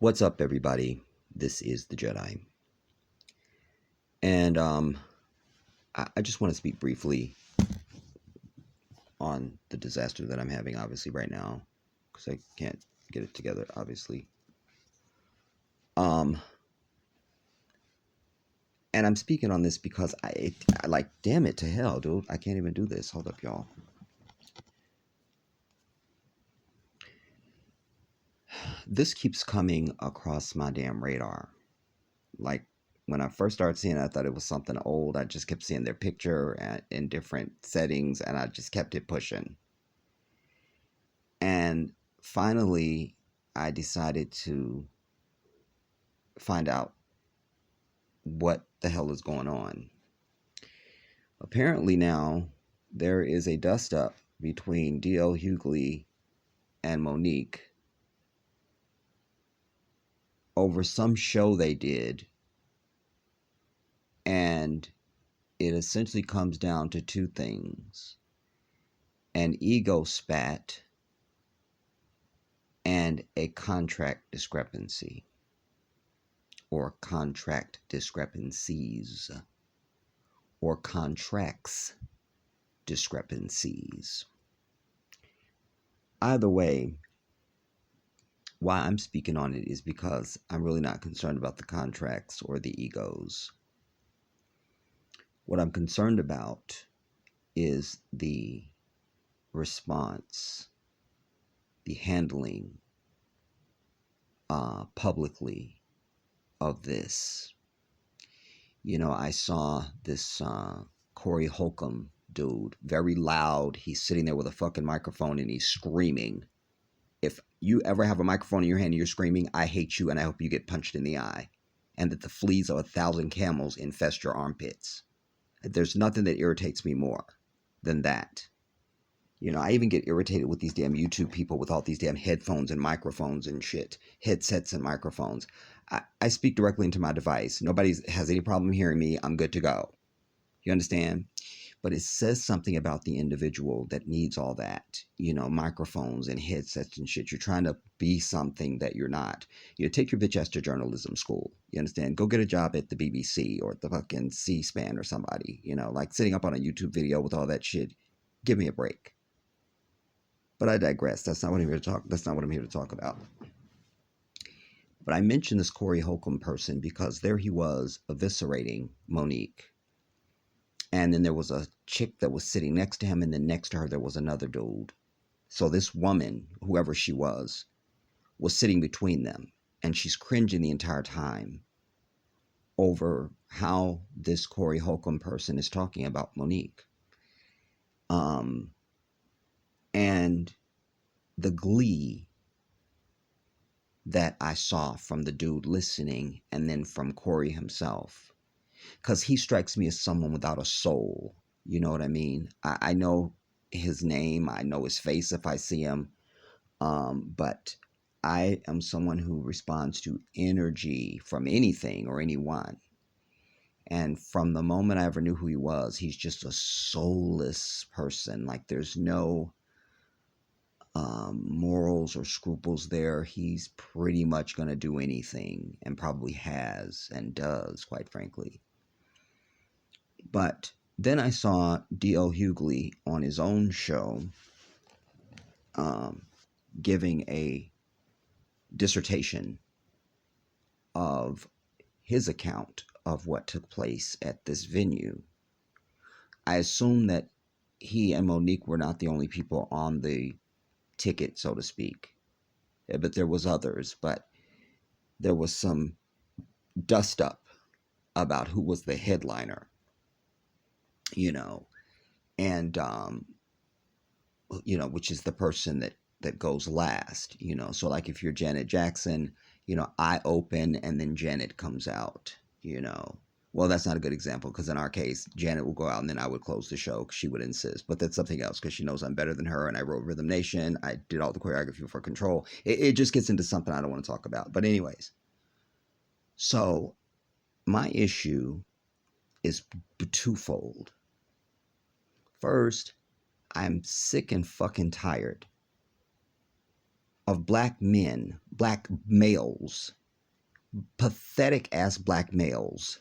What's up, everybody? This is the Jedi, and I just want to speak briefly on the disaster that I'm having, obviously, right now, because I can't get it together, obviously. Um, and I'm speaking on this because I like, damn it to hell, dude, I can't even do this. Hold up, y'all. This keeps coming across my damn radar. Like, when I first started seeing it, I thought it was something old. I just kept seeing their picture in different settings, and I just kept it pushing. And finally, I decided to find out what the hell is going on. Apparently, now there is a dust up between D.L. Hughley and Monique over some show they did, and it essentially comes down to two things: an ego spat and a contract discrepancy, or contract discrepancies, or contracts discrepancies. Either way, why I'm speaking on it is because I'm really not concerned about the contracts or the egos. What I'm concerned about is the response, the handling publicly of this. You know, I saw this Corey Holcomb dude, very loud. He's sitting there with a fucking microphone and he's screaming. If you ever have a microphone in your hand and you're screaming, I hate you and I hope you get punched in the eye, and that the fleas of 1,000 camels infest your armpits. There's nothing that irritates me more than that. You know, I even get irritated with these damn YouTube people with all these damn headphones and microphones and shit, headsets and microphones. I speak directly into my device. Nobody has any problem hearing me. I'm good to go. You understand? But it says something about the individual that needs all that, you know, microphones and headsets and shit. You're trying to be something that you're not. You know, take your bitch ass to journalism school. You understand? Go get a job at the BBC or the fucking C-SPAN or somebody, you know, like sitting up on a YouTube video with all that shit. Give me a break. But I digress. That's not what I'm here to talk. That's not what I'm here to talk about. But I mentioned this Corey Holcomb person because there he was eviscerating Monique. And then there was a chick that was sitting next to him, and then next to her there was another dude. So this woman, whoever she was sitting between them, and she's cringing the entire time over how this Corey Holcomb person is talking about Monique. And the glee that I saw from the dude listening and then from Corey himself, because he strikes me as someone without a soul. You know what I mean? I know his name. I know his face if I see him. But I am someone who responds to energy from anything or anyone. And from the moment I ever knew who he was, he's just a soulless person. Like there's no morals or scruples there. He's pretty much going to do anything, and probably has and does, quite frankly. But then I saw D.L. Hughley on his own show giving a dissertation of his account of what took place at this venue. I assume that he and Monique were not the only people on the ticket, so to speak. But there was others, but there was some dust up about who was the headliner, you know, and you know, which is the person that goes last, you know. So like if you're Janet Jackson, you know, I open and then Janet comes out, you know. Well, that's not a good example because in our case, Janet will go out and then I would close the show because she would insist. But that's something else because she knows I'm better than her, and I wrote Rhythm Nation. I did all the choreography for Control. It just gets into something I don't want to talk about. But anyways, so my issue is twofold. First, I'm sick and fucking tired of black men black males, pathetic ass black males,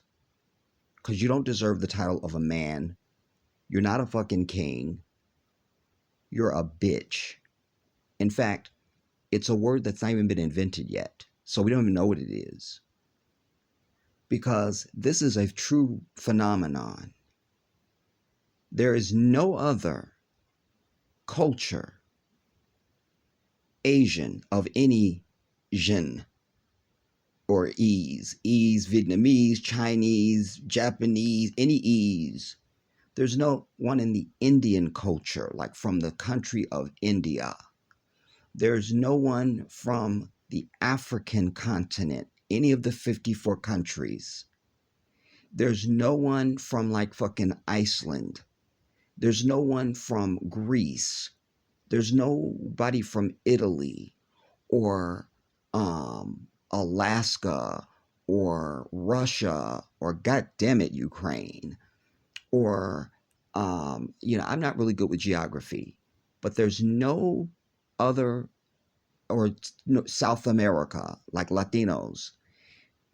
because you don't deserve the title of a man. You're not a fucking king. You're a bitch. In fact, it's a word that's not even been invented yet. So we don't even know what it is. Because this is a true phenomenon. There is no other culture, Asian, of any Jin or ease, Vietnamese, Chinese, Japanese, any ease. There's no one in the Indian culture, like from the country of India. There's no one from the African continent, any of the 54 countries. There's no one from like fucking Iceland. There's no one from Greece. There's nobody from Italy or Alaska or Russia or goddammit Ukraine or I'm not really good with geography, but there's no other, or South America, like Latinos.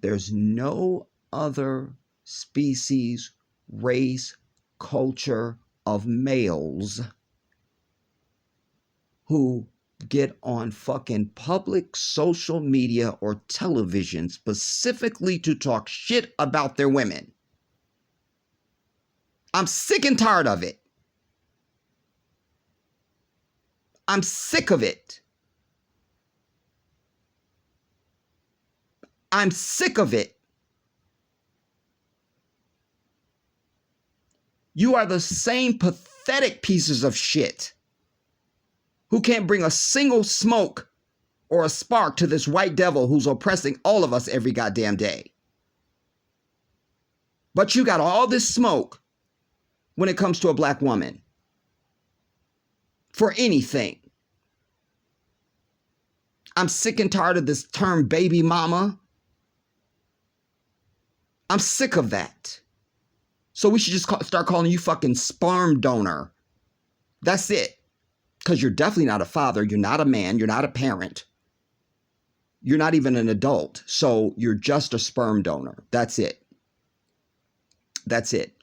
There's no other species, race, culture of males who get on fucking public social media or television specifically to talk shit about their women. I'm sick and tired of it. I'm sick of it. I'm sick of it. You are the same pathetic pieces of shit who can't bring a single smoke or a spark to this white devil who's oppressing all of us every goddamn day. But you got all this smoke when it comes to a black woman for anything. I'm sick and tired of this term baby mama. I'm sick of that. So we should just start calling you fucking sperm donor. That's it. Because you're definitely not a father. You're not a man. You're not a parent. You're not even an adult. So you're just a sperm donor. That's it. That's it.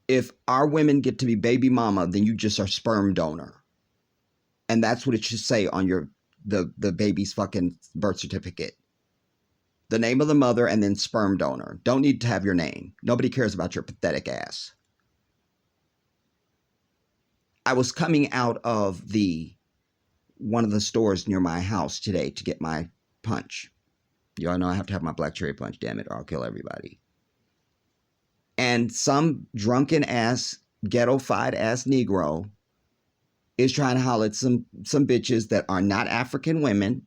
If our women get to be baby mama, then you just are sperm donor. And that's what it should say on the baby's fucking birth certificate. The name of the mother and then sperm donor. Don't need to have your name. Nobody cares about your pathetic ass. I was coming out of one of the stores near my house today to get my punch. Y'all know I have to have my black cherry punch, damn it, or I'll kill everybody. And some drunken ass, ghetto-fied ass Negro is trying to holler at some bitches that are not African women.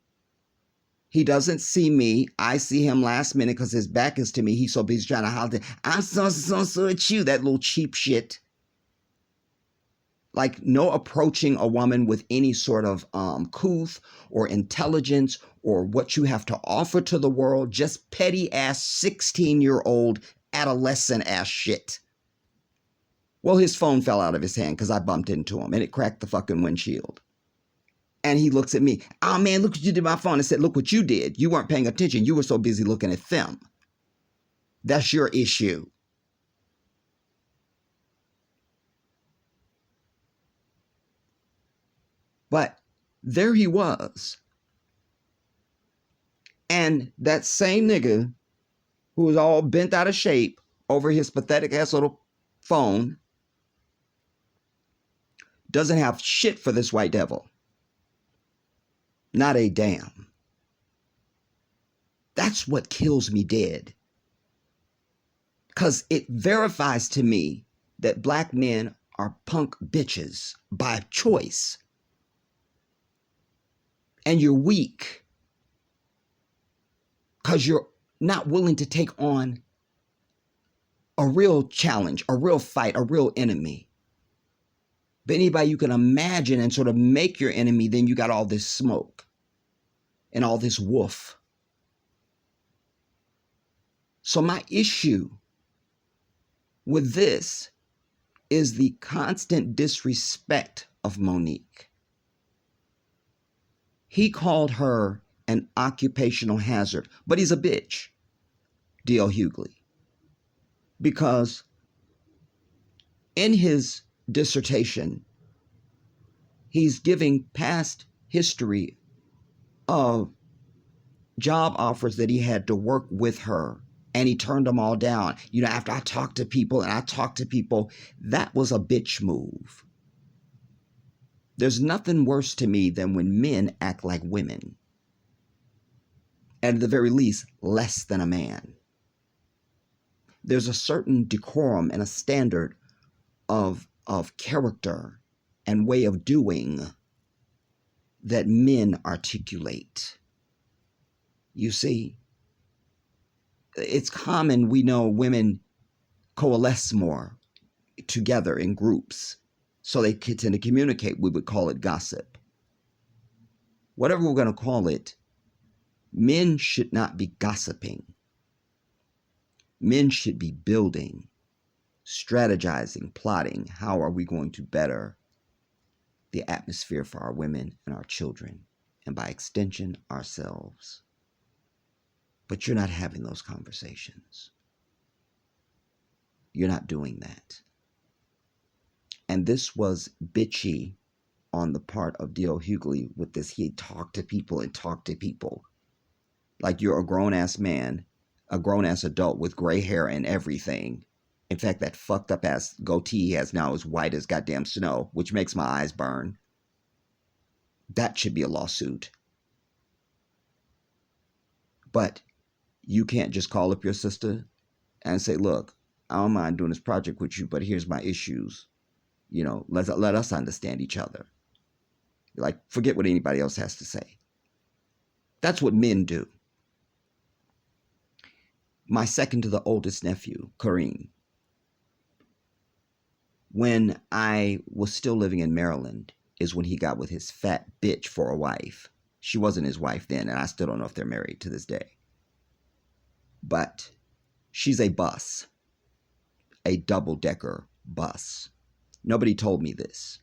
He doesn't see me. I see him last minute because his back is to me. He's so busy trying to holler, I'm so at you, that little cheap shit. Like no approaching a woman with any sort of couth or intelligence or what you have to offer to the world. Just petty ass 16-year-old adolescent ass shit. Well, his phone fell out of his hand because I bumped into him and it cracked the fucking windshield. And he looks at me. Oh man, look what you did to my phone. I said, look what you did. You weren't paying attention. You were so busy looking at them. That's your issue. But there he was. And that same nigga who was all bent out of shape over his pathetic ass little phone doesn't have shit for this white devil. Not a damn. That's what kills me dead. Because it verifies to me that black men are punk bitches by choice. And you're weak because you're not willing to take on a real challenge, a real fight, a real enemy. But anybody you can imagine and sort of make your enemy, then you got all this smoke and all this woof. So my issue with this is the constant disrespect of Monique. He called her an occupational hazard. But he's a bitch, D.L. Hughley, because in his dissertation, he's giving past history of job offers that he had to work with her, and he turned them all down. You know, after I talked to people and I talked to people, that was a bitch move. There's nothing worse to me than when men act like women, and at the very least, less than a man. There's a certain decorum and a standard of character and way of doing that men articulate. You see, it's common, we know women coalesce more together in groups, so they tend to communicate. We would call it gossip. Whatever we're going to call it, men should not be gossiping. Men should be building, strategizing, plotting. How are we going to better the atmosphere for our women and our children, and by extension, ourselves? But you're not having those conversations. You're not doing that. And this was bitchy on the part of D.L. Hughley with this. He talked to people and talked to people like you're a grown-ass man, a grown-ass adult with gray hair and everything. In fact, that fucked up ass goatee he has now is white as goddamn snow, which makes my eyes burn. That should be a lawsuit. But you can't just call up your sister and say, look, I don't mind doing this project with you, but here's my issues. You know, let us understand each other. Like, forget what anybody else has to say. That's what men do. My second to the oldest nephew, Kareem, when I was still living in Maryland, is when he got with his fat bitch for a wife. She wasn't his wife then, and I still don't know if they're married to this day. But she's a bus, a double-decker bus. Nobody told me this.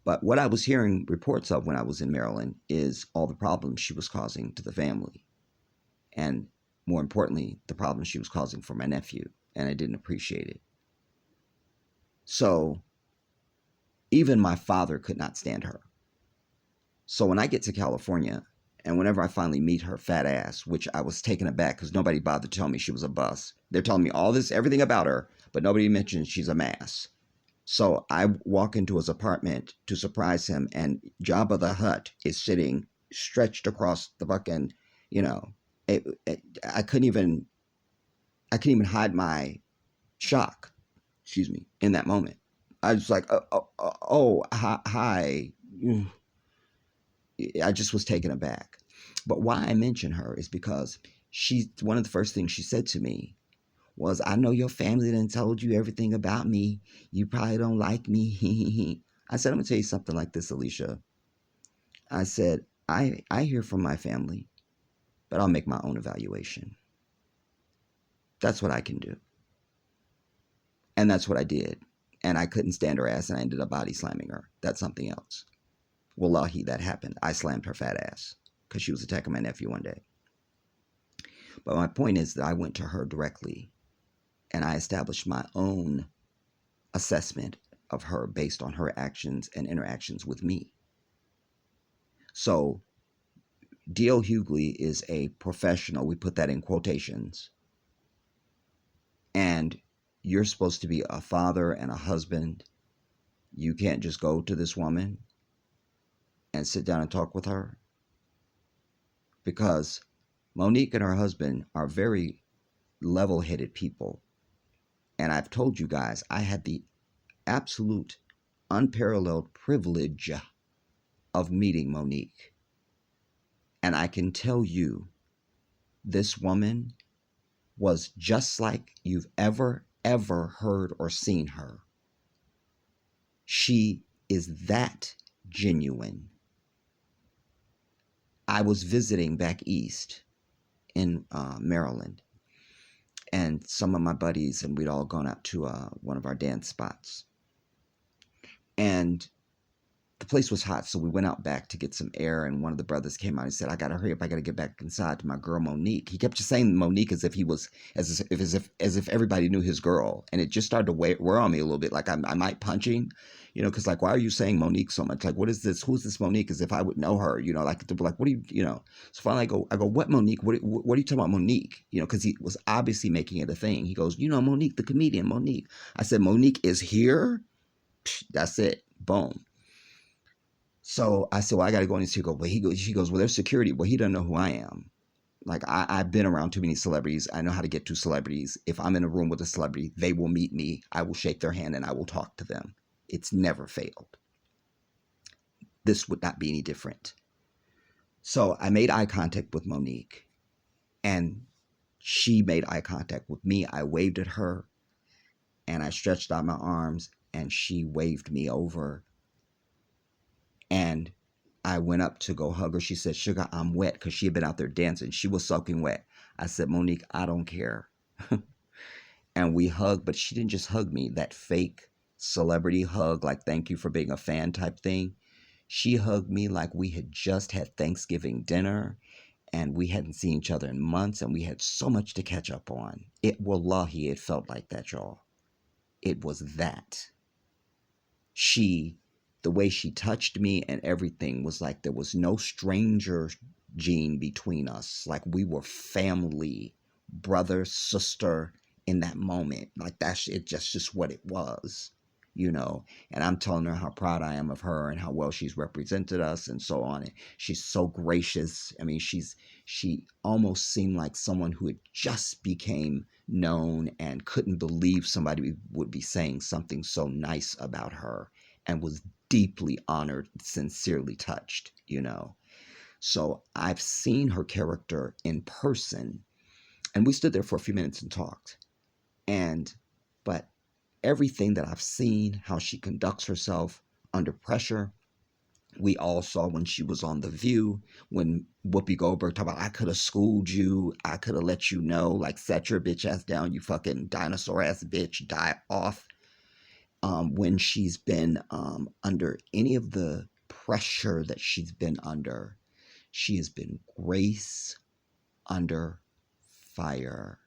But what I was hearing reports of when I was in Maryland is all the problems she was causing to the family. And more importantly, the problems she was causing for my nephew. And I didn't appreciate it. So even my father could not stand her. So when I get to California, and whenever I finally meet her fat ass, which I was taken aback because nobody bothered to tell me she was a bus. They're telling me all this, everything about her, but nobody mentions she's a mass. So I walk into his apartment to surprise him, and Jabba the Hutt is sitting stretched across the fucking, you know, I couldn't even hide my shock, in that moment. I was like, hi. I just was taken aback. But why I mention her is because one of the first things she said to me was, I know your family done told you everything about me. You probably don't like me. I said, I'm going to tell you something like this, Alicia. I said, I hear from my family, but I'll make my own evaluation. That's what I can do. And that's what I did. And I couldn't stand her ass, and I ended up body slamming her. That's something else. Wallahi, that happened. I slammed her fat ass because she was attacking my nephew one day. But my point is that I went to her directly, and I established my own assessment of her based on her actions and interactions with me. So D.L. Hughley is a professional. We put that in quotations. And you're supposed to be a father and a husband. You can't just go to this woman and sit down and talk with her, because Monique and her husband are very level-headed people. And I've told you guys, I had the absolute unparalleled privilege of meeting Monique. And I can tell you, this woman was just like you've ever heard or seen her. She is that genuine. I was visiting back east in Maryland, and some of my buddies, and we'd all gone out to one of our dance spots. And the place was hot, so we went out back to get some air, and one of the brothers came out and said, I gotta hurry up, I gotta get back inside to my girl Monique. He kept just saying Monique as if he was as if everybody knew his girl. And it just started to wear on me a little bit. Like I might punch him, because like, why are you saying Monique so much? Like, what is this? Who's this Monique? As if I would know her, like to be like, what do you. So finally I go, what Monique? What are you talking about, Monique? Because he was obviously making it a thing. He goes, Monique, the comedian, Monique. I said, Monique is here? Psh, that's it. Boom. So I said, well, I got to go in and see. She goes, well, there's security. Well, he doesn't know who I am. Like, I've been around too many celebrities. I know how to get to celebrities. If I'm in a room with a celebrity, they will meet me. I will shake their hand and I will talk to them. It's never failed. This would not be any different. So I made eye contact with Monique, and she made eye contact with me. I waved at her, and I stretched out my arms, and she waved me over. And I went up to go hug her. She said, Sugar, I'm wet, because she had been out there dancing. She was soaking wet. I said, Monique, I don't care. And we hugged, but she didn't just hug me, that fake celebrity hug, like thank you for being a fan type thing. She hugged me like we had just had Thanksgiving dinner and we hadn't seen each other in months, and we had so much to catch up on. Wallahi, it felt like that, y'all. It was that. The way she touched me and everything was like there was no stranger gene between us. Like we were family, brother, sister in that moment. Like that's it, just what it was, And I'm telling her how proud I am of her and how well she's represented us and so on. And she's so gracious. I mean, she almost seemed like someone who had just became known and couldn't believe somebody would be saying something so nice about her, and was deeply honored, sincerely touched, So I've seen her character in person, and we stood there for a few minutes and talked. But everything that I've seen, how she conducts herself under pressure, we all saw when she was on The View, when Whoopi Goldberg talked about, I could have schooled you, I could have let you know, like, set your bitch ass down, you fucking dinosaur ass bitch, die off. When she's been under any of the pressure that she's been under, she has been grace under fire.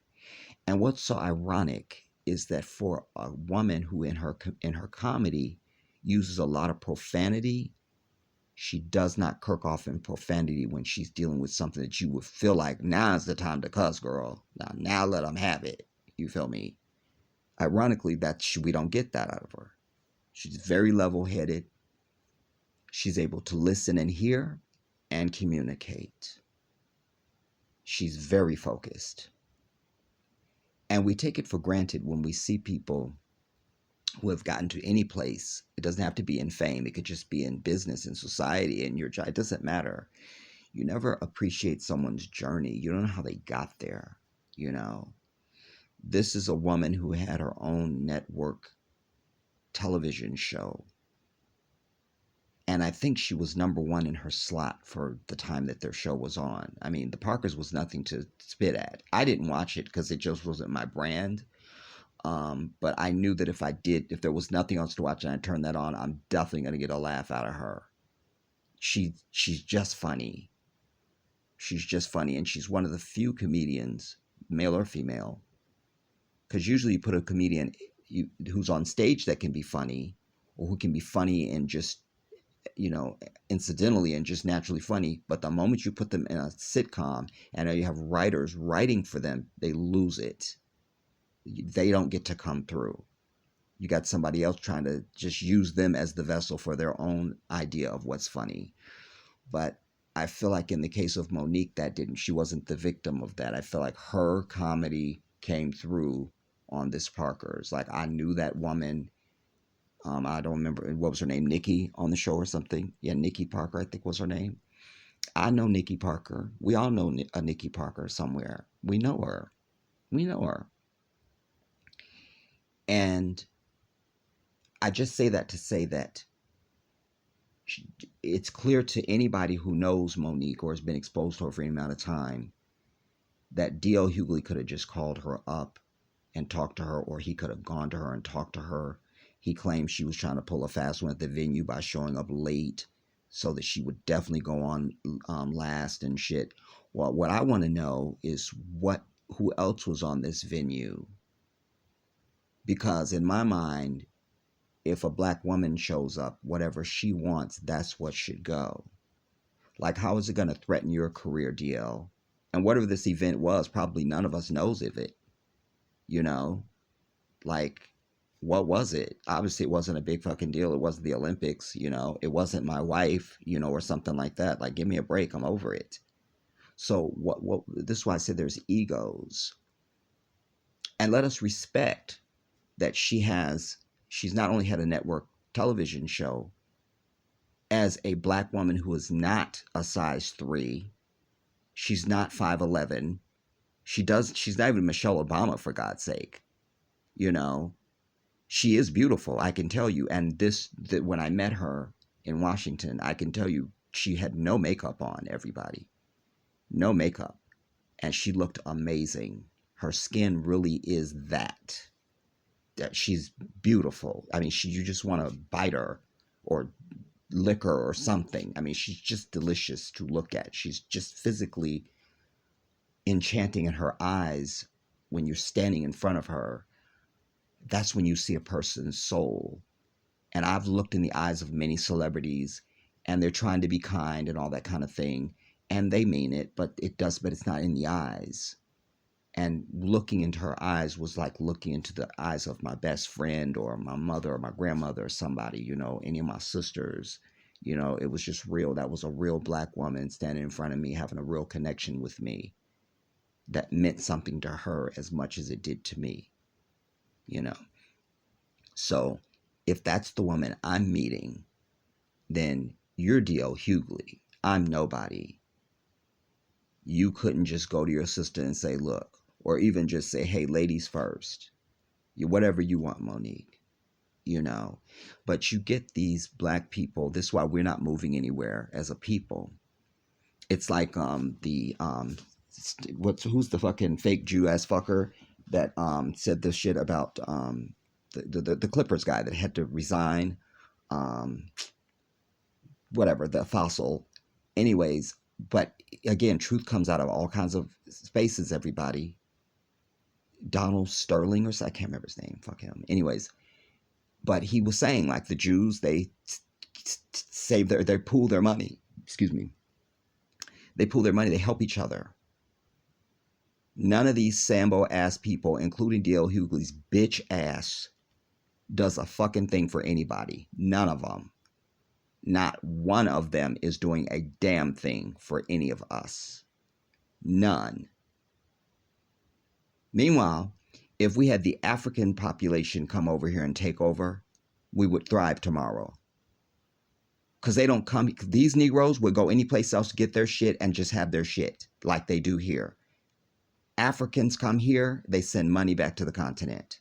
And what's so ironic is that for a woman who in her comedy uses a lot of profanity, she does not kirk off in profanity when she's dealing with something that you would feel like, now's the time to cuss, girl. Now let them have it. You feel me? Ironically, we don't get that out of her. She's very level-headed. She's able to listen and hear and communicate. She's very focused. And we take it for granted when we see people who have gotten to any place. It doesn't have to be in fame. It could just be in business, in society, in your job. It doesn't matter. You never appreciate someone's journey. You don't know how they got there, This is a woman who had her own network television show. And I think she was number one in her slot for the time that their show was on. I mean, The Parkers was nothing to spit at. I didn't watch it because it just wasn't my brand. But I knew that if there was nothing else to watch and I turned that on, I'm definitely going to get a laugh out of her. She's just funny. She's just funny. And she's one of the few comedians, male or female, because usually you put a comedian who's on stage that can be funny, or who can be funny and just, incidentally and just naturally funny. But the moment you put them in a sitcom and you have writers writing for them, they lose it. They don't get to come through. You got somebody else trying to just use them as the vessel for their own idea of what's funny. But I feel like in the case of Monique, she wasn't the victim of that. I feel like her comedy came through on this Parker's. Like, I knew that woman. I don't remember, what was her name, Nikki on the show or something? Yeah, Nikki Parker, I think was her name. I know Nikki Parker. We all know a Nikki Parker somewhere. We know her. And I just say that to say that it's clear to anybody who knows Monique or has been exposed to her for any amount of time that D.L. Hughley could have just called her up and talked to her, or he could have gone to her and talked to her He claimed she was trying to pull a fast one at the venue by showing up late so that she would definitely go on last and shit. Well, what I want to know is who else was on this venue? Because in my mind, if a black woman shows up, whatever she wants, that's what should go. Like, how is it going to threaten your career, DL? And whatever this event was, probably none of us knows of it. You know, like, what was it? Obviously, it wasn't a big fucking deal. It wasn't the Olympics, you know. It wasn't my wife, you know, or something like that. Like, give me a break. I'm over it. So this is why I said there's egos. And let us respect that she's not only had a network television show as a black woman who is not a size 3. She's not 5'11". She's not even Michelle Obama, for God's sake. You know, she is beautiful, I can tell you. And when I met her in Washington, I can tell you she had no makeup on, everybody. No makeup. And she looked amazing. Her skin really is that she's beautiful. I mean, you just want to bite her or lick her or something. I mean, she's just delicious to look at. She's just physically enchanting in her eyes. When you're standing in front of her, that's when you see a person's soul. And I've looked in the eyes of many celebrities, and they're trying to be kind and all that kind of thing, and they mean it, but it's not in the eyes. And looking into her eyes was like looking into the eyes of my best friend or my mother or my grandmother or somebody, you know, any of my sisters. You know, it was just real. That was a real black woman standing in front of me, having a real connection with me that meant something to her as much as it did to me, you know. So if that's the woman I'm meeting, then you're D.L. Hughley. I'm nobody. You couldn't just go to your sister and say, look, or even just say, hey, ladies first. Whatever you want, Monique, you know. But you get these black people. This is why we're not moving anywhere as a people. It's like who's the fucking fake Jew ass fucker that said this shit about the Clippers guy that had to resign, whatever, the fossil. Anyways, but again, truth comes out of all kinds of spaces, everybody. Donald Sterling or so, I can't remember his name. Fuck him. Anyways, but he was saying like the Jews, they save they pool their money. Excuse me. They pool their money. They help each other. None of these Sambo ass people, including D.L. Hughley's bitch ass, does a fucking thing for anybody. None of them. Not one of them is doing a damn thing for any of us. None. Meanwhile, if we had the African population come over here and take over, we would thrive tomorrow. Because they don't come, these Negroes would go any place else to get their shit and just have their shit like they do here. Africans come here, they send money back to the continent.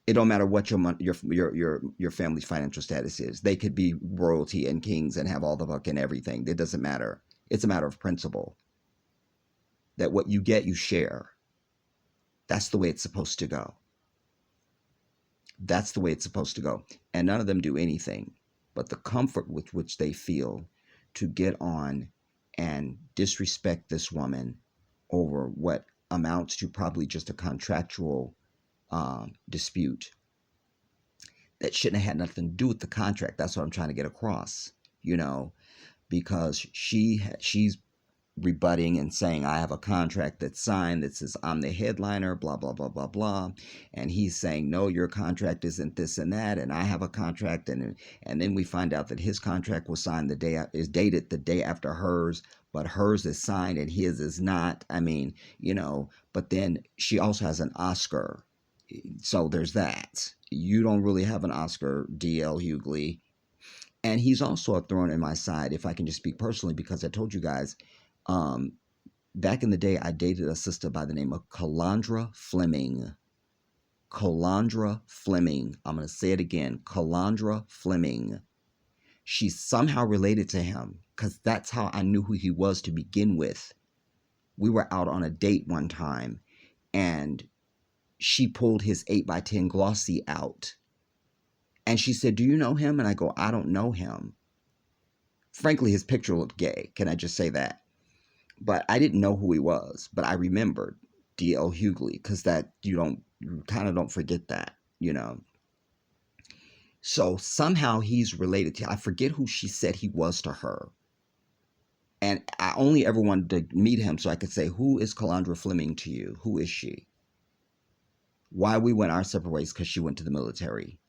It don't matter what your family's financial status is. They could be royalty and kings and have all the fucking everything. It doesn't matter. It's a matter of principle. That what you get, you share. That's the way it's supposed to go. That's the way it's supposed to go. And none of them do anything. But the comfort with which they feel to get on and disrespect this woman over what amounts to probably just a contractual dispute that shouldn't have had nothing to do with the contract. That's what I'm trying to get across, you know, because she's rebutting and saying, I have a contract that's signed that says I'm the headliner, blah, blah, blah, blah, blah. And he's saying, no, your contract isn't this and that. And I have a contract. And then we find out that his contract was signed is dated the day after hers, but hers is signed and his is not. I mean, you know, but then she also has an Oscar. So there's that. You don't really have an Oscar, D.L. Hughley. And he's also a thorn in my side, if I can just speak personally, because I told you guys, back in the day, I dated a sister by the name of Calandra Fleming. Calandra Fleming. I'm going to say it again. Calandra Fleming. She's somehow related to him, because that's how I knew who he was to begin with. We were out on a date one time, and she pulled his 8x10 glossy out And she said, do you know him? And I go, I don't know him. Frankly, his picture looked gay. Can I just say that? But I didn't know who he was. But I remembered D.L. Hughley, because that you kind of don't forget that, you know. So somehow he's related to, I forget who she said he was to her. And I only ever wanted to meet him so I could say, who is Calandra Fleming to you? Who is she? Why we went our separate ways? Because she went to the military.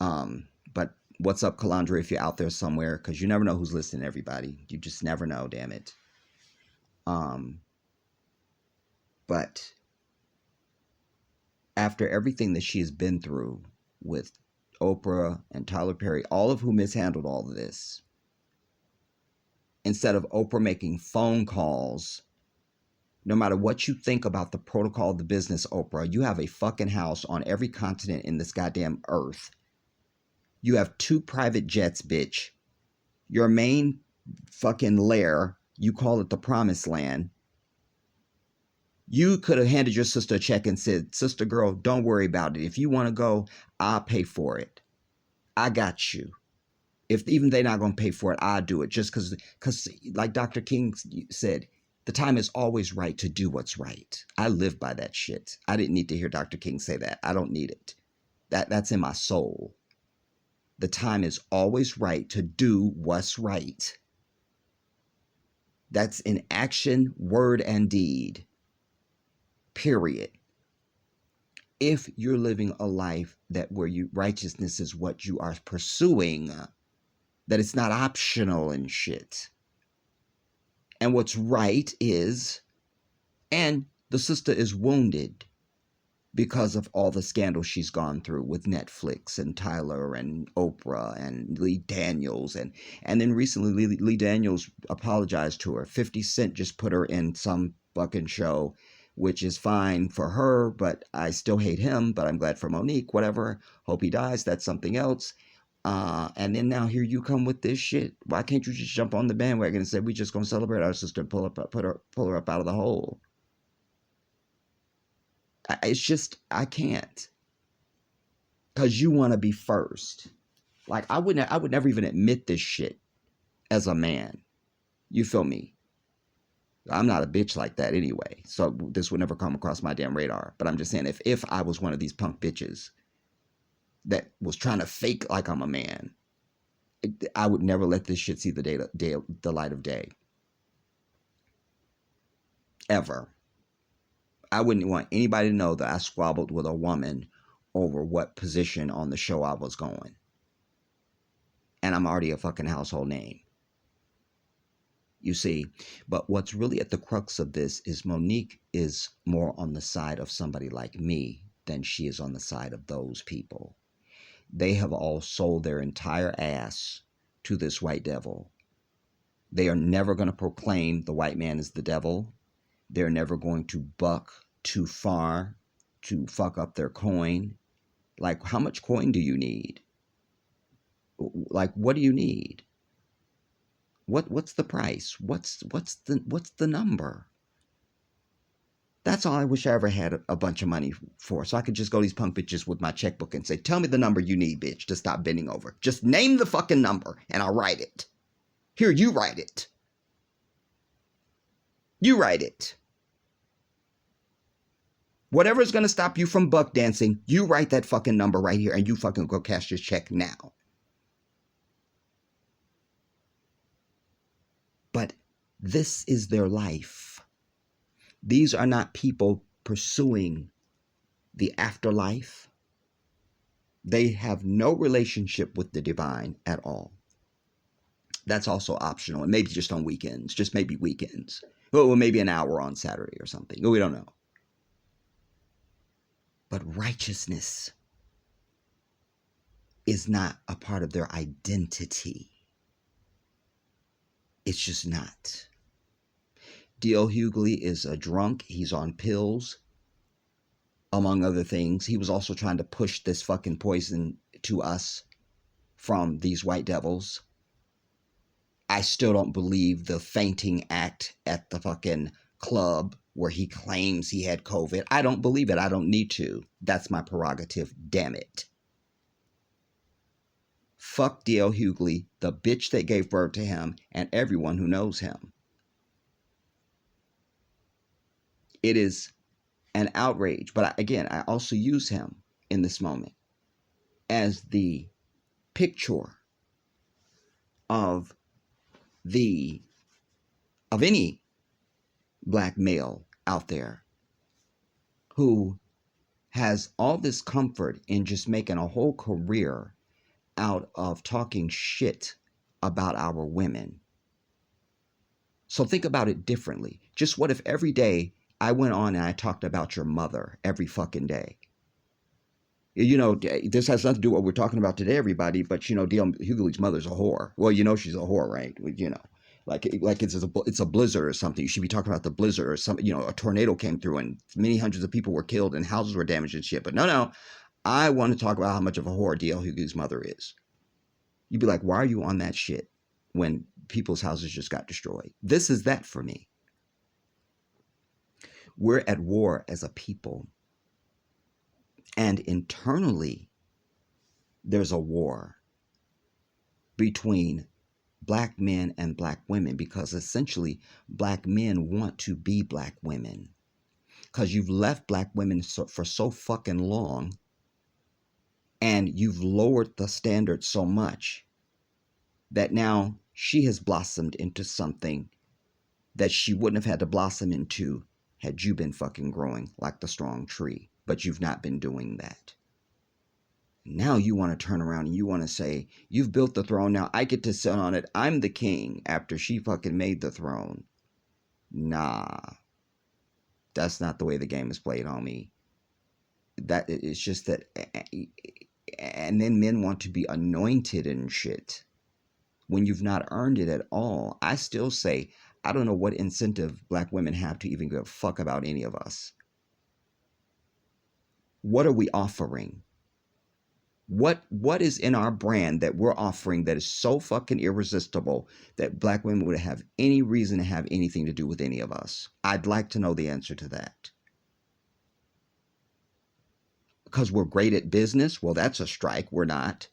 But what's up, Calandra, if you're out there somewhere? Because you never know who's listening, everybody. You just never know, damn it. But after everything that she has been through with Oprah and Tyler Perry, all of whom mishandled all of this, instead of Oprah making phone calls, no matter what you think about the protocol of the business, Oprah, you have a fucking house on every continent in this goddamn earth. You have 2 private jets, bitch. Your main fucking lair, you call it the promised land. You could have handed your sister a check and said, sister girl, don't worry about it. If you want to go, I'll pay for it. I got you. If even they're not going to pay for it, I'll do it. Just because like Dr. King said, the time is always right to do what's right. I live by that shit. I didn't need to hear Dr. King say that. I don't need it. That's in my soul. The time is always right to do what's right. That's in action, word, and deed. Period. If you're living a life that where righteousness is what you are pursuing, that it's not optional and shit. And what's right is, and the sister is wounded because of all the scandals she's gone through with Netflix and Tyler and Oprah and Lee Daniels. And then recently Lee Daniels apologized to her. 50 Cent just put her in some fucking show, which is fine for her, but I still hate him, but I'm glad for Monique, whatever. Hope he dies. That's something else. And then now here you come with this shit. Why can't you just jump on the bandwagon and say, we just going to celebrate our sister and pull her up out of the hole? It's just, I can't. Because you want to be first. Like, I would never even admit this shit as a man. You feel me? I'm not a bitch like that anyway. So this would never come across my damn radar. But I'm just saying, if I was one of these punk bitches that was trying to fake like I'm a man, I would never let this shit see the light of day. Ever. I wouldn't want anybody to know that I squabbled with a woman over what position on the show I was going. And I'm already a fucking household name. You see, but what's really at the crux of this is Monique is more on the side of somebody like me than she is on the side of those people. They have all sold their entire ass to this white devil. They are never going to proclaim the white man is the devil. They're never going to buck too far to fuck up their coin. Like, how much coin do you need? Like, what do you need? What's the price? What's the number? That's all I wish I ever had a bunch of money for. So I could just go to these punk bitches with my checkbook and say, tell me the number you need, bitch, to stop bending over. Just name the fucking number and I'll write it. Here, you write it. You write it. Whatever is going to stop you from buck dancing, you write that fucking number right here and you fucking go cash your check now. But this is their life. These are not people pursuing the afterlife. They have no relationship with the divine at all. That's also optional, and maybe just on weekends, just maybe weekends. Or maybe an hour on Saturday or something. We don't know. But righteousness is not a part of their identity. It's just not. D.L. Hughley is a drunk. He's on pills, among other things. He was also trying to push this fucking poison to us from these white devils. I still don't believe the fainting act at the fucking club where he claims he had COVID. I don't believe it. I don't need to. That's my prerogative. Damn it. Fuck D.L. Hughley, the bitch that gave birth to him, and everyone who knows him. It is an outrage. But again, I also use him in this moment as the picture of any black male out there who has all this comfort in just making a whole career out of talking shit about our women. So think about it differently. Just what if every day I went on and I talked about your mother every fucking day? You know, this has nothing to do with what we're talking about today, everybody, but you know, D.L. Hughley's mother's a whore. Well, you know she's a whore, right? You know, like it's a blizzard or something. You should be talking about the blizzard or something. You know, a tornado came through and many hundreds of people were killed and houses were damaged and shit. But no, I want to talk about how much of a whore D.L. Hughley's mother is. You'd be like, why are you on that shit when people's houses just got destroyed? This is that for me. We're at war as a people. And internally, there's a war between black men and black women because essentially black men want to be black women because you've left black women for so fucking long and you've lowered the standard so much that now she has blossomed into something that she wouldn't have had to blossom into had you been fucking growing like the strong tree. But you've not been doing that. Now you want to turn around and you want to say, you've built the throne, now I get to sit on it. I'm the king after she fucking made the throne. Nah. That's not the way the game is played, homie. That it's just that, and then men want to be anointed and shit when you've not earned it at all. I still say, I don't know what incentive black women have to even give a fuck about any of us. What are we offering? What is in our brand that we're offering that is so fucking irresistible that black women would have any reason to have anything to do with any of us? I'd like to know the answer to that. Because we're great at business? Well, that's a strike. We're not.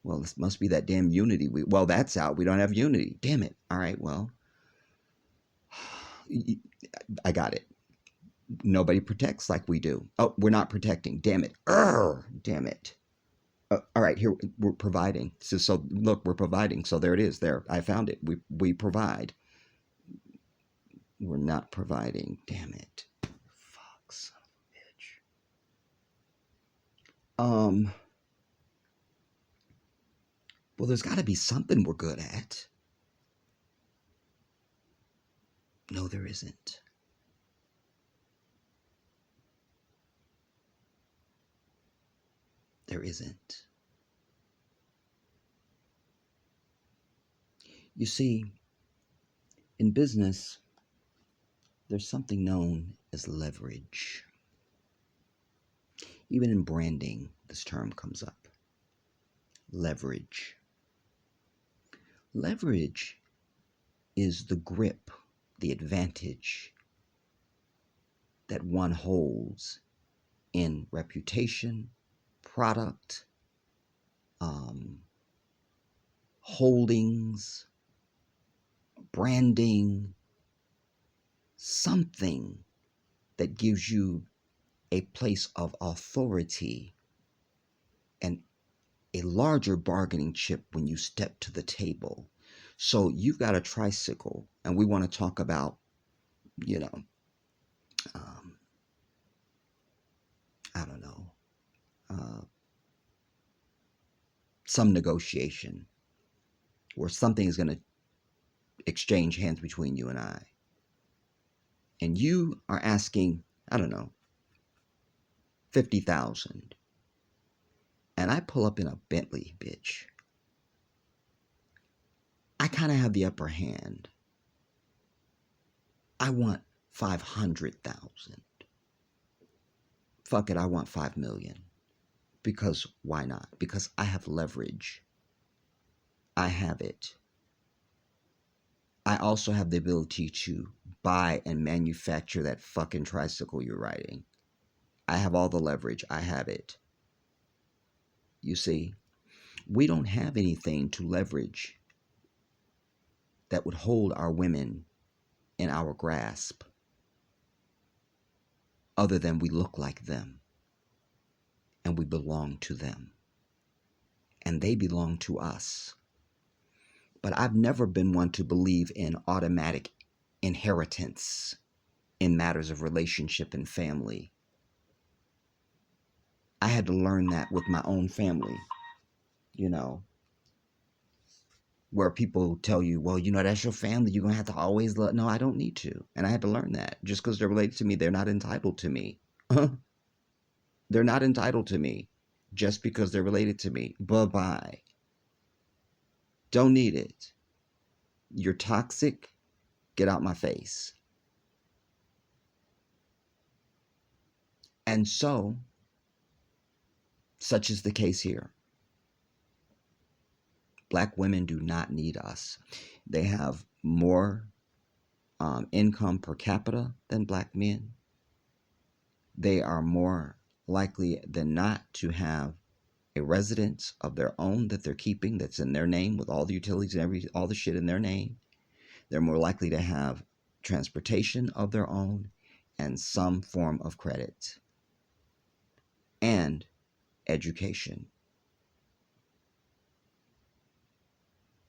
Well, this must be that damn unity. Well, that's out. We don't have unity. Damn it. All right, well, I got it. Nobody protects like we do. Oh, we're not protecting. Damn it. Damn it. All right, here we're providing. So look, we're providing. So there it is. There, I found it. We provide. We're not providing. Damn it. Fuck, son of a bitch. Well, there's got to be something we're good at. No, there isn't. There isn't. You see, in business, there's something known as leverage. Even in branding, this term comes up. Leverage. Leverage is the grip, the advantage that one holds in reputation, product, holdings, branding, something that gives you a place of authority and a larger bargaining chip when you step to the table. So you've got a tricycle, and we want to talk about, you know, I don't know, some negotiation where something is going to exchange hands between you and I. And you are asking, I don't know, 50,000. And I pull up in a Bentley, bitch. I kind of have the upper hand. I want 500,000. Fuck it, I want 5 million. Because why not? Because I have leverage. I have it. I also have the ability to buy and manufacture that fucking tricycle you're riding. I have all the leverage. I have it. You see? We don't have anything to leverage that would hold our women in our grasp other than we look like them and we belong to them and they belong to us. But I've never been one to believe in automatic inheritance in matters of relationship and family. I had to learn that with my own family, you know, where people tell you, well, you know, that's your family. You're going to have to always love. No, I don't need to. And I had to learn that. Just because they're related to me, they're not entitled to me. They're not entitled to me just because they're related to me. Bye-bye. Don't need it. You're toxic. Get out my face. And so, such is the case here. Black women do not need us. They have more income per capita than black men. They are more likely than not to have a residence of their own that they're keeping that's in their name with all the utilities and all the shit in their name. They're more likely to have transportation of their own and some form of credit and education.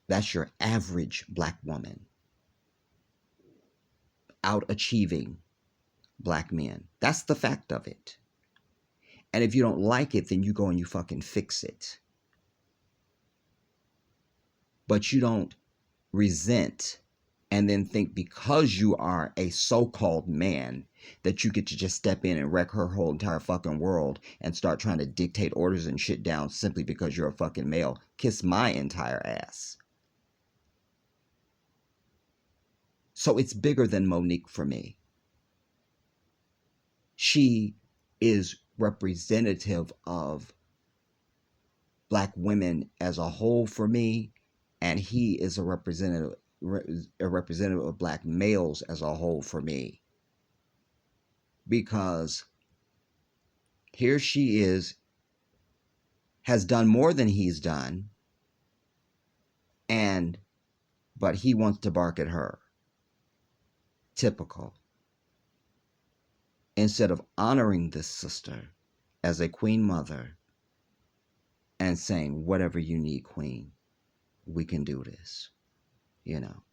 That's your average black woman out achieving black men. That's the fact of it. And if you don't like it, then you go and you fucking fix it. But you don't resent and then think because you are a so-called man that you get to just step in and wreck her whole entire fucking world and start trying to dictate orders and shit down simply because you're a fucking male. Kiss my entire ass. So it's bigger than Monique for me. She is representative of black women as a whole for me, and he is a representative of black males as a whole for me. Because here she has done more than he's done, but he wants to bark at her. Typical. Instead of honoring this sister as a queen mother and saying, whatever you need, queen, we can do this, you know.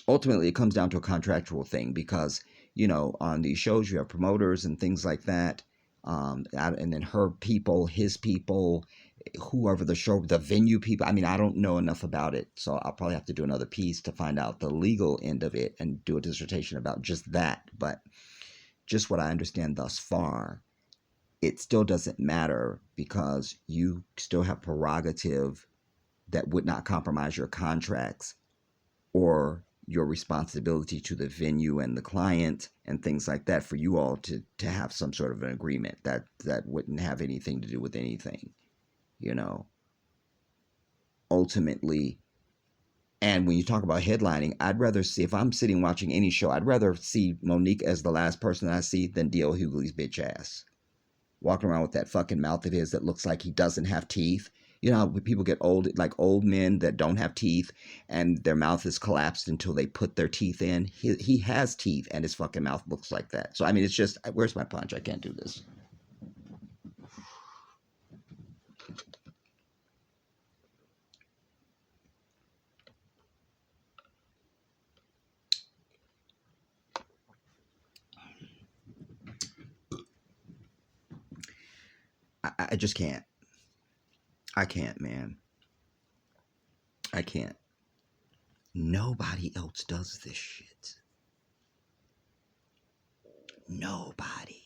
Ultimately, it comes down to a contractual thing because, you know, on these shows you have promoters and things like that. And then her people, his people, whoever the show, the venue people. I mean, I don't know enough about it, so I'll probably have to do another piece to find out the legal end of it and do a dissertation about just that. But just what I understand thus far, it still doesn't matter because you still have prerogative that would not compromise your contracts or your responsibility to the venue and the client and things like that for you all to have some sort of an agreement that wouldn't have anything to do with anything, you know, ultimately. And when you talk about headlining, I'd rather see, if I'm sitting watching any show, I'd rather see Monique as the last person I see than D.L. Hughley's bitch ass. Walking around with that fucking mouth of his that looks like he doesn't have teeth. You know how people get old, like old men that don't have teeth and their mouth is collapsed until they put their teeth in? He has teeth and his fucking mouth looks like that. So, I mean, it's just, where's my punch? I can't do this. I just can't. I can't, man. I can't. Nobody else does this shit. Nobody.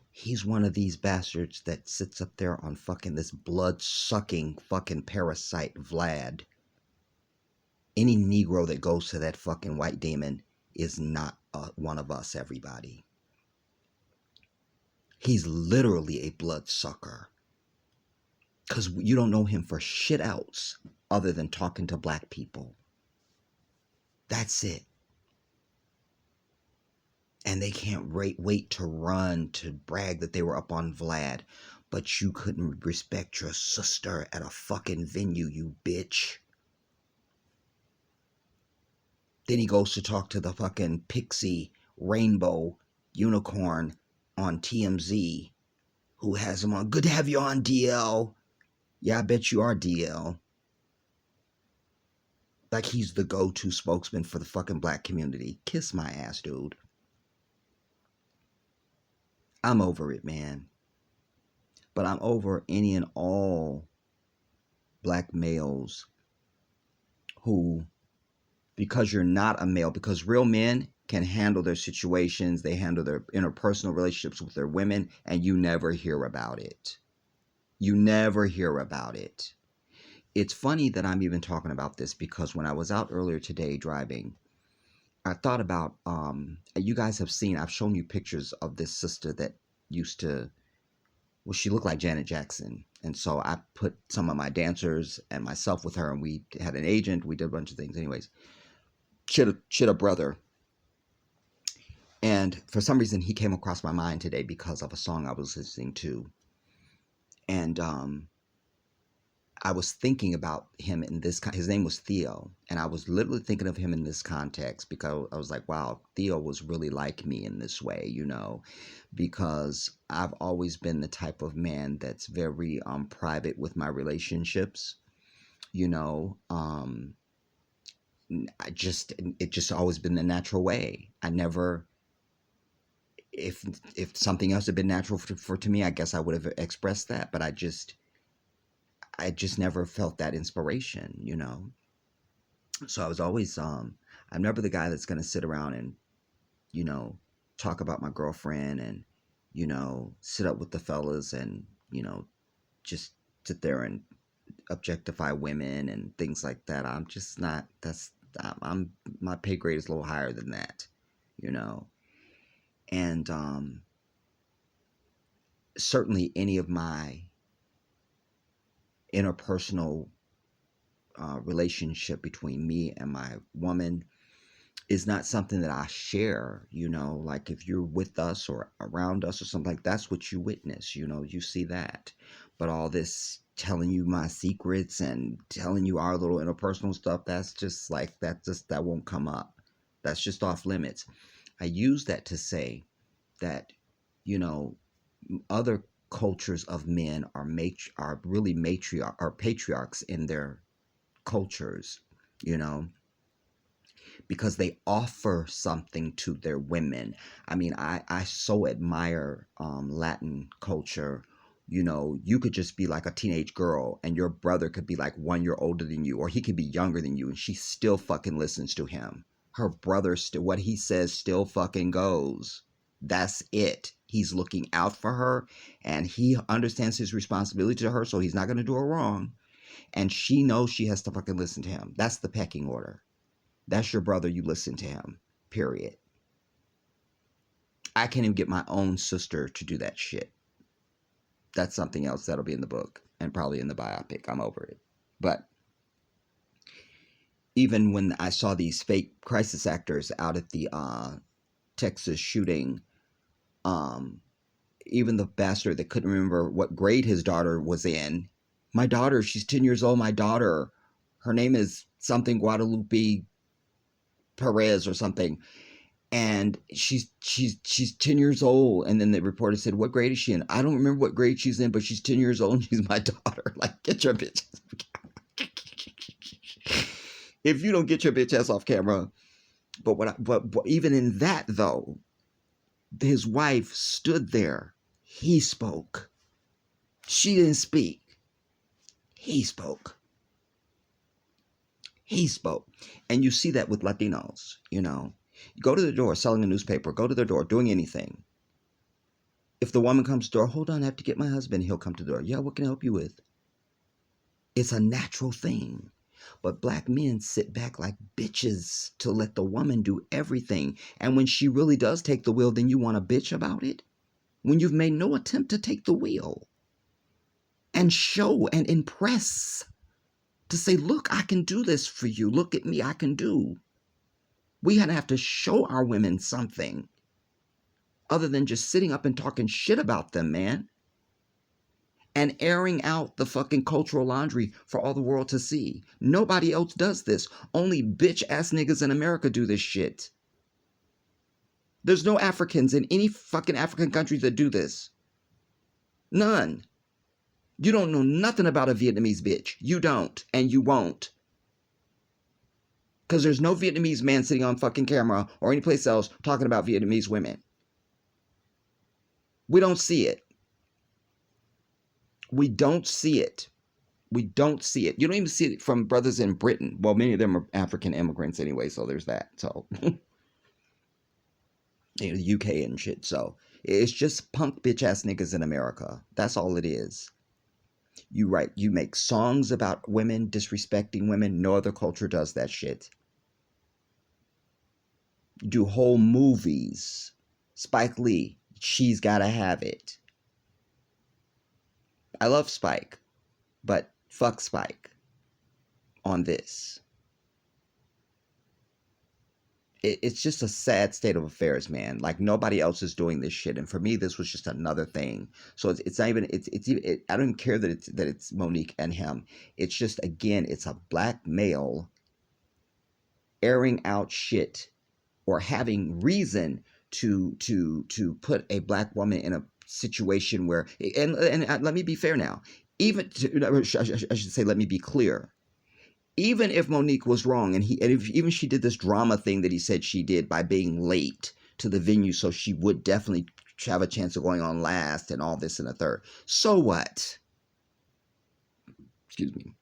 He's one of these bastards that sits up there on fucking this blood-sucking fucking parasite Vlad. Any Negro that goes to that fucking white demon is not one of us, everybody. He's literally a bloodsucker. Because you don't know him for shit else other than talking to black people. That's it. And they can't wait to run to brag that they were up on Vlad. But you couldn't respect your sister at a fucking venue, you bitch. Then he goes to talk to the fucking pixie rainbow unicorn on TMZ who has him on. Good to have you on, DL. Yeah, I bet you are, DL. Like he's the go-to spokesman for the fucking black community. Kiss my ass, dude. I'm over it, man. But I'm over any and all black males who, because you're not a male, because real men can handle their situations, they handle their interpersonal relationships with their women, and you never hear about it. You never hear about it. It's funny that I'm even talking about this because when I was out earlier today driving, I thought about, you guys have seen, I've shown you pictures of this sister that used to, well, she looked like Janet Jackson. And so I put some of my dancers and myself with her, and we had an agent. We did a bunch of things. Anyways, she had a brother. And for some reason, he came across my mind today because of a song I was listening to. And I was thinking about him in this, his name was Theo. And I was literally thinking of him in this context because I was like, wow, Theo was really like me in this way, you know, because I've always been the type of man that's very private with my relationships, you know. It just always been the natural way. I never, if something else had been natural for to me, I guess I would have expressed that, but I just never felt that inspiration, you know. So I was always I'm never the guy that's going to sit around and, you know, talk about my girlfriend and, you know, sit up with the fellas and, you know, just sit there and objectify women and things like that. I'm just not, I'm my pay grade is a little higher than that, you know. And certainly any of my interpersonal relationship between me and my woman is not something that I share, you know, like if you're with us or around us or something like that's what you witness, you know, you see that. But all this telling you my secrets and telling you our little interpersonal stuff, that's just like, that won't come up. That's just off limits. I use that to say that, you know, other cultures of men are really patriarchs in their cultures, you know, because they offer something to their women. I mean, I so admire Latin culture. You know, you could just be like a teenage girl and your brother could be like 1 year older than you, or he could be younger than you, and she still fucking listens to him. Her brother still, what he says still fucking goes. That's it. He's looking out for her and he understands his responsibility to her, so he's not going to do her wrong. And she knows she has to fucking listen to him. That's the pecking order. That's your brother, you listen to him. Period. I can't even get my own sister to do that shit. That's something else that'll be in the book and probably in the biopic. I'm over it. But even when I saw these fake crisis actors out at the Texas shooting, even the bastard that couldn't remember what grade his daughter was in. My daughter, she's 10 years old. My daughter, her name is something Guadalupe Perez or something. And she's 10 years old. And then the reporter said, what grade is she in? I don't remember what grade she's in, but she's 10 years old and she's my daughter. Like, get your bitch. If you don't get your bitch ass off camera. But even in that though, his wife stood there. He spoke. She didn't speak. He spoke. He spoke. And you see that with Latinos, you know. You go to the door selling a newspaper, go to their door, doing anything. If the woman comes to the door, hold on, I have to get my husband. He'll come to the door. Yeah, what can I help you with? It's a natural thing. But black men sit back like bitches to let the woman do everything. And when she really does take the wheel, then you want to bitch about it? When you've made no attempt to take the wheel and show and impress, to say, look, I can do this for you. Look at me, I can do. We have to show our women something other than just sitting up and talking shit about them, man. and airing out the fucking cultural laundry for all the world to see. Nobody else does this. Only bitch ass niggas in America do this shit. There's no Africans in any fucking African countries that do this. None. You don't know nothing about a Vietnamese bitch. You don't, and you won't. Because there's no Vietnamese man sitting on fucking camera or anyplace else talking about Vietnamese women. We don't see it. We don't see it. We don't see it. You don't even see it from brothers in Britain. Well, many of them are African immigrants anyway, so there's that. So, you know, the UK and shit. So, it's just punk bitch ass niggas in America. That's all it is. You make songs about women, disrespecting women. No other culture does that shit. You do whole movies. Spike Lee, She's Gotta Have It. I love Spike, but fuck Spike on this. It's just a sad state of affairs, man. Like nobody else is doing this shit, and for me, this was just another thing. So it's not even I don't even care that it's Monique and him. It's just again, it's a black male airing out shit or having reason to put a black woman in a situation where and let me be fair now. I should say, let me be clear. Even if Monique was wrong, and even she did this drama thing that he said she did by being late to the venue, so she would definitely have a chance of going on last and all this and the third. So what? Excuse me.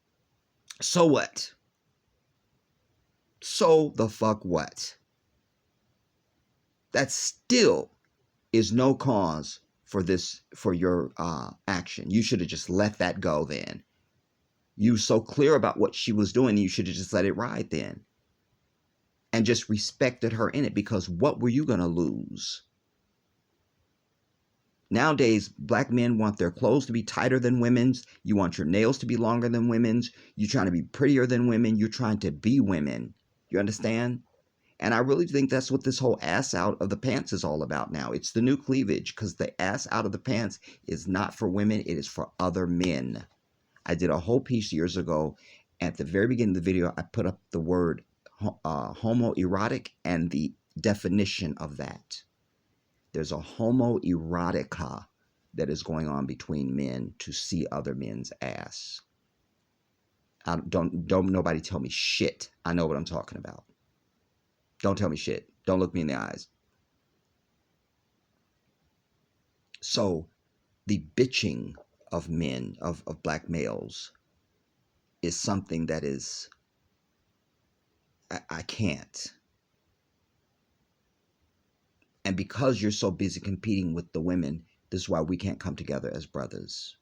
So what? So the fuck what? That still is no cause for your action. You should have just let that go then. You were so clear about what she was doing, you should have just let it ride then. And just respected her in it, because what were you going to lose? Nowadays, black men want their clothes to be tighter than women's. You want your nails to be longer than women's. You're trying to be prettier than women. You're trying to be women. You understand? And I really think that's what this whole ass out of the pants is all about now. It's the new cleavage, because the ass out of the pants is not for women. It is for other men. I did a whole piece years ago. At the very beginning of the video, I put up the word homoerotic and the definition of that. There's a homoerotica that is going on between men to see other men's ass. Don't nobody tell me shit. I know what I'm talking about. Don't tell me shit. Don't look me in the eyes. So the bitching of men, of black males, is something that is, I can't. And because you're so busy competing with the women, this is why we can't come together as brothers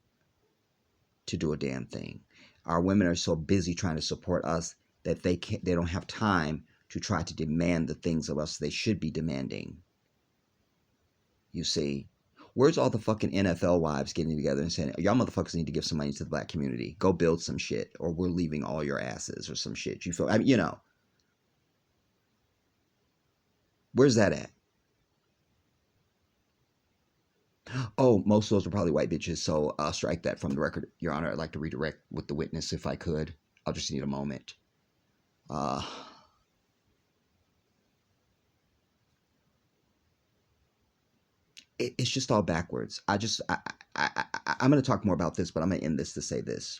to do a damn thing. Our women are so busy trying to support us that they don't have time to try to demand the things of us they should be demanding. You see? Where's all the fucking NFL wives getting together and saying, y'all motherfuckers need to give some money to the black community. Go build some shit, or we're leaving all your asses, or some shit. You feel, I mean, you know. Where's that at? Oh, most of those are probably white bitches, so I'll strike that from the record, Your Honor. I'd like to redirect with the witness if I could. I'll just need a moment. It's just all backwards. I'm going to talk more about this, but I'm going to end this to say this.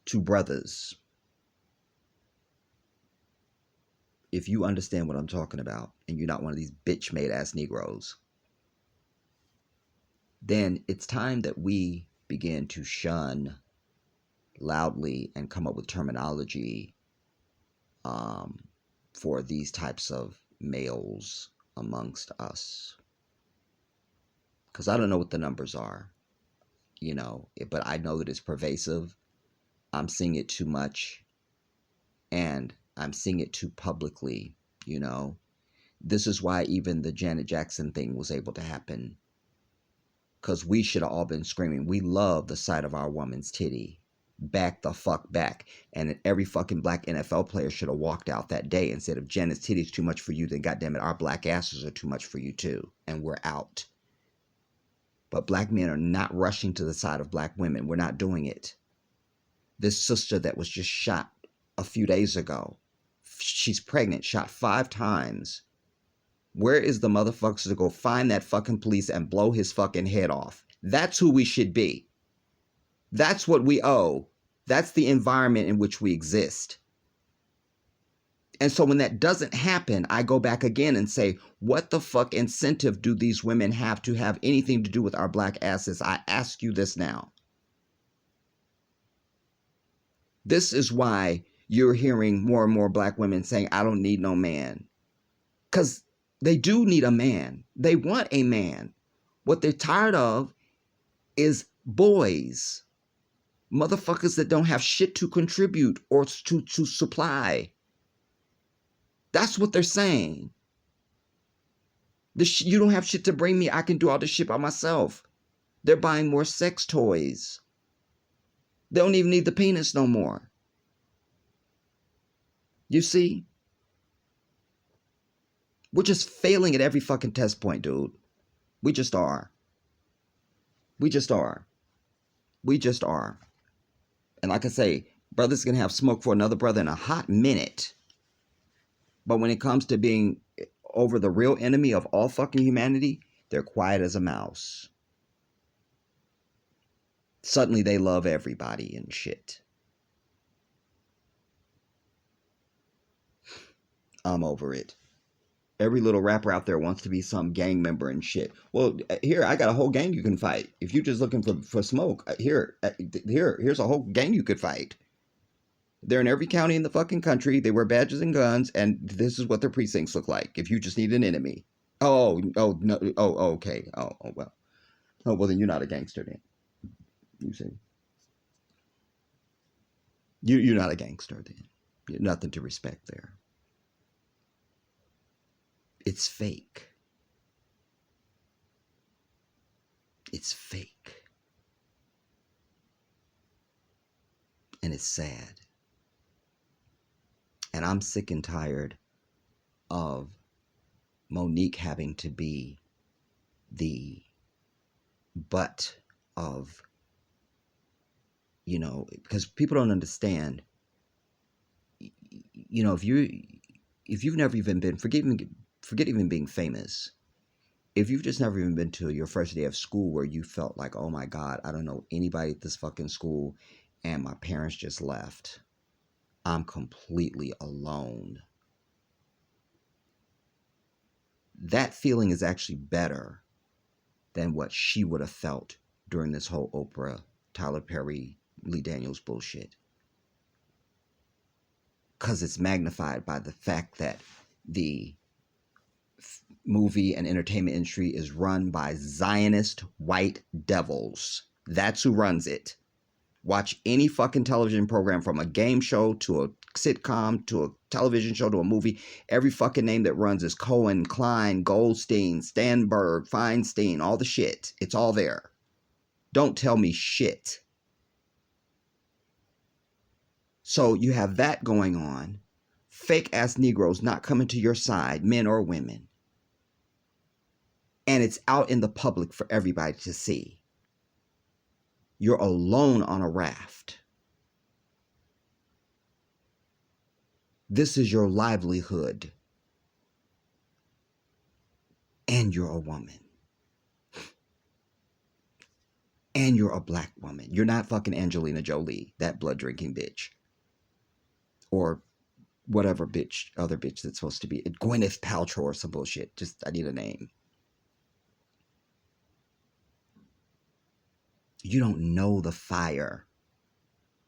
To brothers, if you understand what I'm talking about, and you're not one of these bitch-made ass Negroes, then it's time that we begin to shun loudly and come up with terminology for these types of males amongst us. Because I don't know what the numbers are, you know, but I know that it's pervasive. I'm seeing it too much, and I'm seeing it too publicly, you know. This is why even the Janet Jackson thing was able to happen, because we should have all been screaming. We love the sight of our woman's titty. back the fuck back. And every fucking black NFL player should have walked out that day and said, if Janet's titty's too much for you, then goddamn it, our black asses are too much for you too. And we're out. But black men are not rushing to the side of black women. We're not doing it. This sister that was just shot a few days ago, she's pregnant, shot 5 times. Where is the motherfuckers to go find that fucking police and blow his fucking head off? That's who we should be. That's what we owe. That's the environment in which we exist. And so when that doesn't happen, I go back again and say, what the fuck incentive do these women have to have anything to do with our black asses? I ask you this now. This is why you're hearing more and more black women saying, I don't need no man. Because they do need a man. They want a man. What they're tired of is boys. Motherfuckers that don't have shit to contribute or to supply. That's what they're saying. You don't have shit to bring me. I can do all this shit by myself. They're buying more sex toys. They don't even need the penis no more. You see? We're just failing at every fucking test point, dude. We just are. We just are. We just are. And like I say, brothers can have smoke for another brother in a hot minute. But when it comes to being over the real enemy of all fucking humanity, they're quiet as a mouse. Suddenly they love everybody and shit. I'm over it. Every little rapper out there wants to be some gang member and shit. Well, here, I got a whole gang you can fight. If you're just looking for smoke, here's a whole gang you could fight. They're in every county in the fucking country. They wear badges and guns, and this is what their precincts look like. If you just need an enemy. Oh, no, okay. Well. Oh, well, then you're not a gangster then. You see. You're not a gangster then. You're nothing to respect there. It's fake. It's fake. And it's sad. And I'm sick and tired of Monique having to be the butt of, because people don't understand, if you've never even been, forget even being famous. If you've just never even been to your first day of school where you felt like, oh my God, I don't know anybody at this fucking school and my parents just left. I'm completely alone. That feeling is actually better than what she would have felt during this whole Oprah, Tyler Perry, Lee Daniels bullshit. Because it's magnified by the fact that the movie and entertainment industry is run by Zionist white devils. That's who runs it. Watch any fucking television program, from a game show to a sitcom to a television show to a movie. Every fucking name that runs is Cohen, Klein, Goldstein, Stanberg, Feinstein, all the shit. It's all there. Don't tell me shit. So you have that going on. Fake ass Negroes not coming to your side, men or women. And it's out in the public for everybody to see. You're alone on a raft. This is your livelihood. And you're a woman. And you're a black woman. You're not fucking Angelina Jolie, that blood drinking bitch. Or whatever bitch, other bitch that's supposed to be. Gwyneth Paltrow or some bullshit. Just, I need a name. You don't know the fire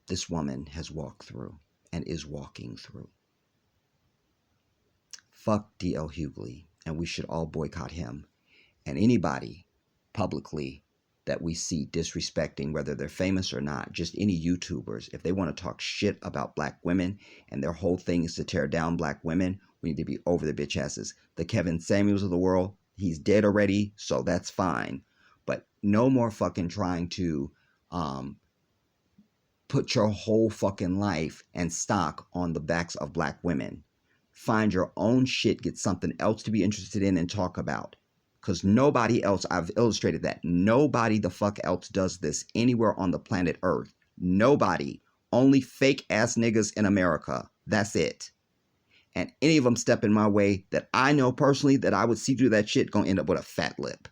this woman has walked through and is walking through. Fuck D.L. Hughley, and we should all boycott him. And anybody publicly that we see disrespecting, whether they're famous or not, just any YouTubers, if they want to talk shit about black women and their whole thing is to tear down black women, we need to be over their bitch asses. The Kevin Samuels of the world, he's dead already, so that's fine. But no more fucking trying to put your whole fucking life and stock on the backs of black women. Find your own shit, get something else to be interested in and talk about. Because nobody else, I've illustrated that, nobody the fuck else does this anywhere on the planet Earth. Nobody. Only fake ass niggas in America. That's it. And any of them step in my way that I know personally that I would see through that shit, gonna end up with a fat lip.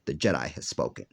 The Jedi has spoken.